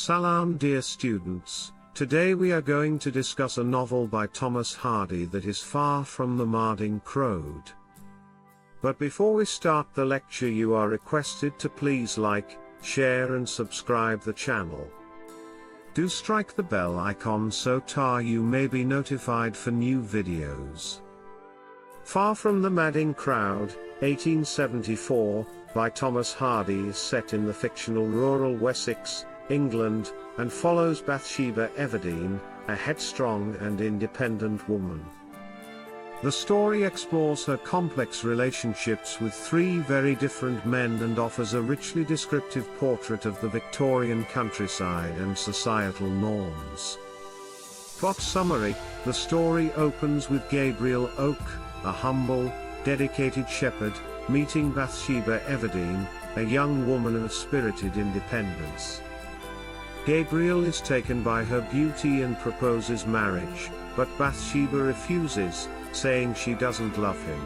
Salam dear students, today we are going to discuss a novel by Thomas Hardy that is far from the Madding Crowd. But before we start the lecture, you are requested to please like, share and subscribe the channel. Do strike the bell icon so you may be notified for new videos. Far from the Madding Crowd, 1874, by Thomas Hardy is set in the fictional rural Wessex, England, and follows Bathsheba Everdene, a headstrong and independent woman. The story explores her complex relationships with three very different men and offers a richly descriptive portrait of the Victorian countryside and societal norms. Plot summary: the story opens with Gabriel Oak, a humble, dedicated shepherd, meeting Bathsheba Everdene, a young woman of spirited independence. Gabriel is taken by her beauty and proposes marriage, but Bathsheba refuses, saying she doesn't love him.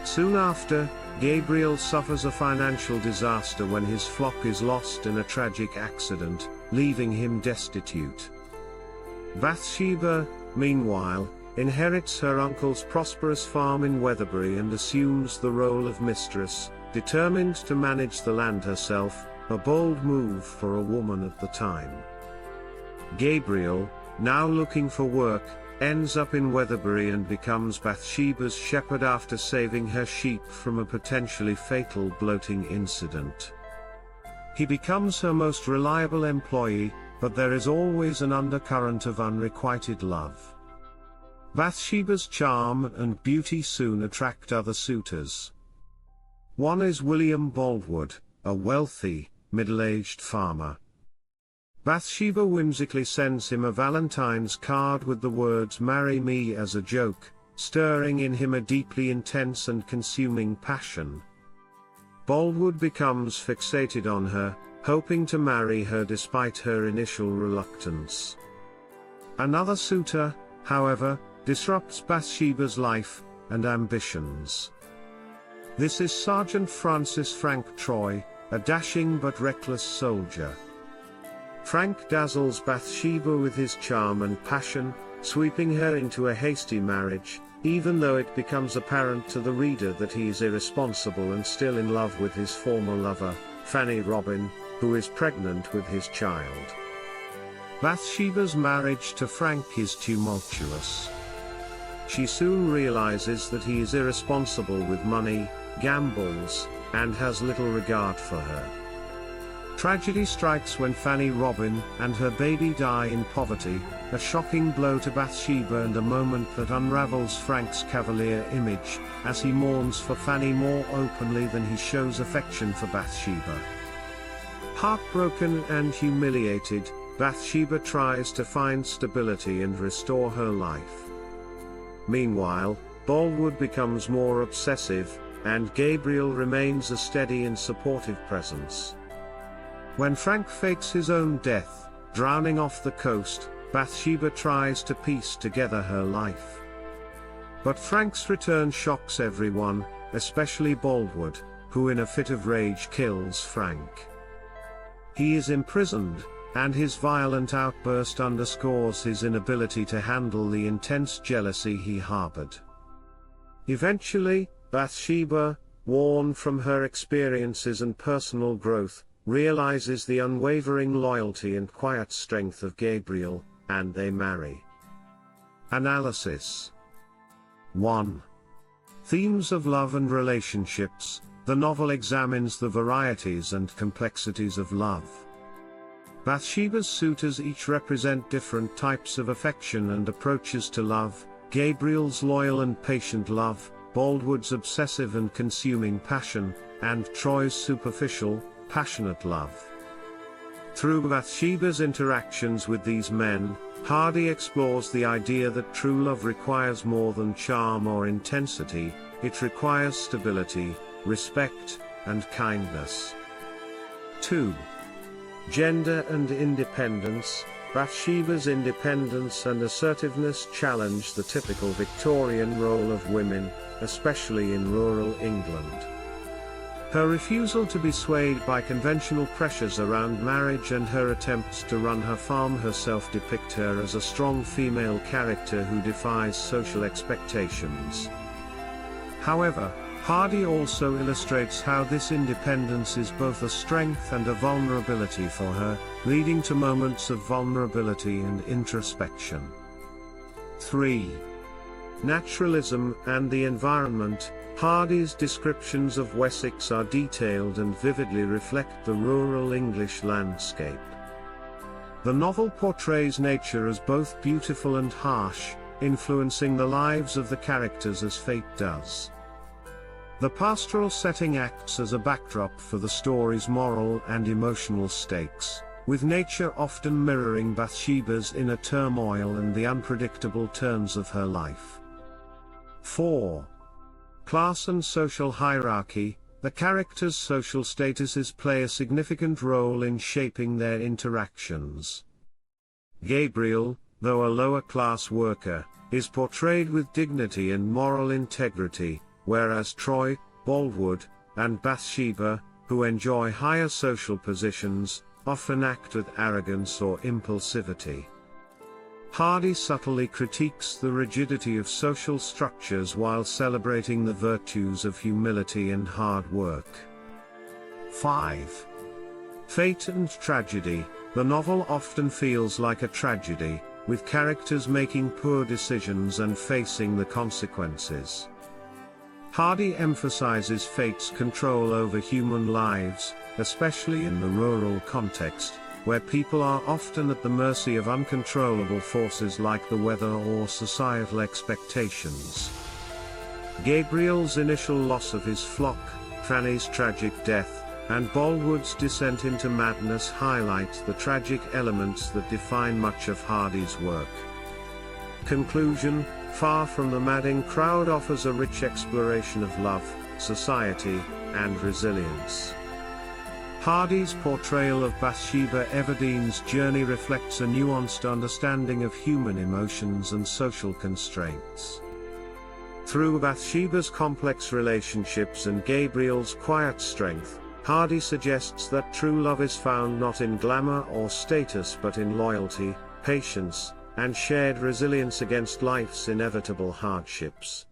Soon after, Gabriel suffers a financial disaster when his flock is lost in a tragic accident, leaving him destitute. Bathsheba, meanwhile, inherits her uncle's prosperous farm in Weatherbury and assumes the role of mistress, determined to manage the land herself, a bold move for a woman at the time. Gabriel, now looking for work, ends up in Weatherbury and becomes Bathsheba's shepherd after saving her sheep from a potentially fatal bloating incident. He becomes her most reliable employee, but there is always an undercurrent of unrequited love. Bathsheba's charm and beauty soon attract other suitors. One is William Boldwood, a wealthy, middle-aged farmer. Bathsheba whimsically sends him a Valentine's card with the words "Marry me" as a joke, stirring in him a deeply intense and consuming passion. Boldwood becomes fixated on her, hoping to marry her despite her initial reluctance. Another suitor, however, disrupts Bathsheba's life and ambitions. This is Sergeant Francis Frank Troy, a dashing but reckless soldier. Frank dazzles Bathsheba with his charm and passion, sweeping her into a hasty marriage, even though it becomes apparent to the reader that he is irresponsible and still in love with his former lover, Fanny Robin, who is pregnant with his child. Bathsheba's marriage to Frank is tumultuous. She soon realizes that he is irresponsible with money, gambles, and has little regard for her. Tragedy strikes when Fanny Robin and her baby die in poverty, a shocking blow to Bathsheba and a moment that unravels Frank's cavalier image, as he mourns for Fanny more openly than he shows affection for Bathsheba. Heartbroken and humiliated, Bathsheba tries to find stability and restore her life. Meanwhile, Boldwood becomes more obsessive, and Gabriel remains a steady and supportive presence. When Frank fakes his own death, drowning off the coast, Bathsheba tries to piece together her life. But Frank's return shocks everyone, especially Boldwood, who in a fit of rage kills Frank. He is imprisoned, and his violent outburst underscores his inability to handle the intense jealousy he harbored. Eventually, Bathsheba, worn from her experiences and personal growth, realizes the unwavering loyalty and quiet strength of Gabriel, and they marry. Analysis 1. Themes of love and relationships. The novel examines the varieties and complexities of love. Bathsheba's suitors each represent different types of affection and approaches to love: Gabriel's loyal and patient love, Boldwood's obsessive and consuming passion, and Troy's superficial, passionate love. Through Bathsheba's interactions with these men, Hardy explores the idea that true love requires more than charm or intensity, it requires stability, respect, and kindness. 2. Gender and independence. Bathsheba's independence and assertiveness challenge the typical Victorian role of women, especially in rural England. Her refusal to be swayed by conventional pressures around marriage and her attempts to run her farm herself depict her as a strong female character who defies social expectations. However, Hardy also illustrates how this independence is both a strength and a vulnerability for her, leading to moments of vulnerability and introspection. 3. Naturalism and the environment. Hardy's descriptions of Wessex are detailed and vividly reflect the rural English landscape. The novel portrays nature as both beautiful and harsh, influencing the lives of the characters as fate does. The pastoral setting acts as a backdrop for the story's moral and emotional stakes, with nature often mirroring Bathsheba's inner turmoil and the unpredictable turns of her life. 4. Class and social hierarchy. The characters' social statuses play a significant role in shaping their interactions. Gabriel, though a lower-class worker, is portrayed with dignity and moral integrity, whereas Troy, Boldwood, and Bathsheba, who enjoy higher social positions, often act with arrogance or impulsivity. Hardy subtly critiques the rigidity of social structures while celebrating the virtues of humility and hard work. 5. Fate and tragedy. The novel often feels like a tragedy, with characters making poor decisions and facing the consequences. Hardy emphasizes fate's control over human lives, especially in the rural context, where people are often at the mercy of uncontrollable forces like the weather or societal expectations. Gabriel's initial loss of his flock, Fanny's tragic death, and Boldwood's descent into madness highlight the tragic elements that define much of Hardy's work. Conclusion. Far from the Madding Crowd offers a rich exploration of love, society, and resilience. Hardy's portrayal of Bathsheba Everdene's journey reflects a nuanced understanding of human emotions and social constraints. Through Bathsheba's complex relationships and Gabriel's quiet strength, Hardy suggests that true love is found not in glamour or status but in loyalty, patience, and shared resilience against life's inevitable hardships.